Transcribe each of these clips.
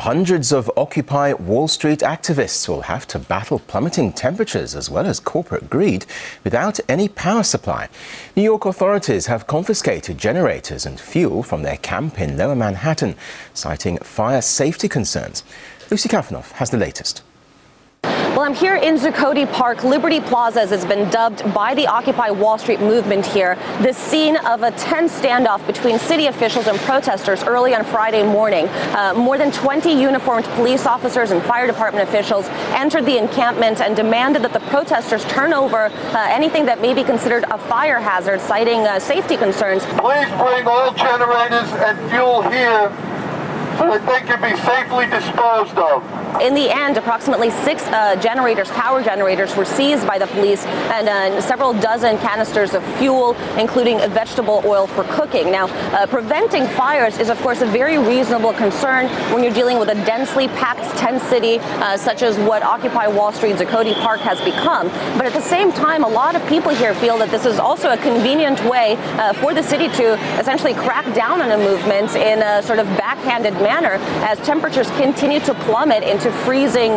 Hundreds of Occupy Wall Street activists will have to battle plummeting temperatures as well as corporate greed without any power supply. New York authorities have confiscated generators and fuel from their camp in Lower Manhattan, citing fire safety concerns. Lucy Kaffanov has the latest. Well, I'm here in Zuccotti Park. Liberty Plaza, as it's been dubbed by the Occupy Wall Street movement here, the scene of a tense standoff between city officials and protesters early on Friday morning. More than 20 uniformed police officers and fire department officials entered the encampment and demanded that the protesters turn over anything that may be considered a fire hazard, citing safety concerns. Please bring all generators and fuel here so that they can be safely disposed of. In the end, approximately 6 power generators, were seized by the police, and several dozen canisters of fuel, including vegetable oil for cooking. Now, preventing fires is, of course, a very reasonable concern when you're dealing with a densely packed tent city, such as what Occupy Wall Street Zuccotti Park has become. But at the same time, a lot of people here feel that this is also a convenient way for the city to essentially crack down on a movement in a sort of backhanded manner as temperatures continue to plummet into freezing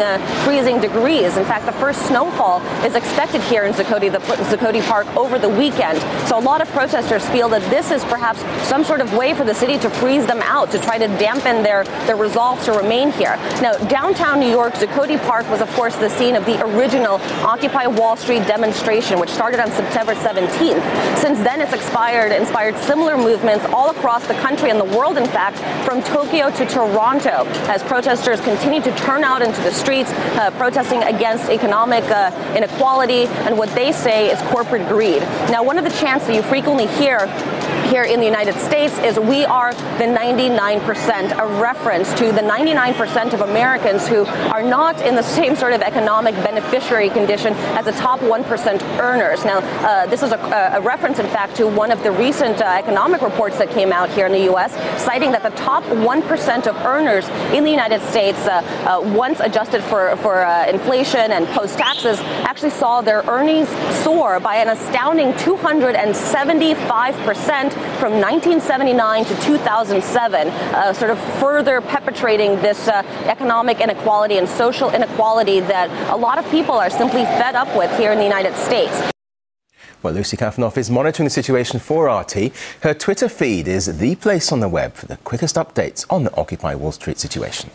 degrees. In fact, the first snowfall is expected here in Zuccotti Park over the weekend. So a lot of protesters feel that this is perhaps some sort of way for the city to freeze them out, to try to dampen their resolve to remain here. Now, downtown New York, Zuccotti Park was, of course, the scene of the original Occupy Wall Street demonstration, which started on September 17th. Since then, it's inspired similar movements all across the country and the world, in fact, from Tokyo to Toronto, as protesters continue to turn out into the streets, protesting against economic inequality and what they say is corporate greed. Now, one of the chants that you frequently hear here in the United States is "We are the 99%, a reference to the 99% of Americans who are not in the same sort of economic beneficiary condition as the top 1% earners. Now, this is a reference, in fact, to one of the recent economic reports that came out here in the U.S., citing that the top 1% of earners in the United States, once adjusted for inflation and post-taxes, actually saw their earnings soar by an astounding 275% from 1979 to 2007, sort of further perpetrating this economic inequality and social inequality that a lot of people are simply fed up with here in the United States. Well, Lucy Kaffanov is monitoring the situation for RT. Her Twitter feed is the place on the web for the quickest updates on the Occupy Wall Street situation.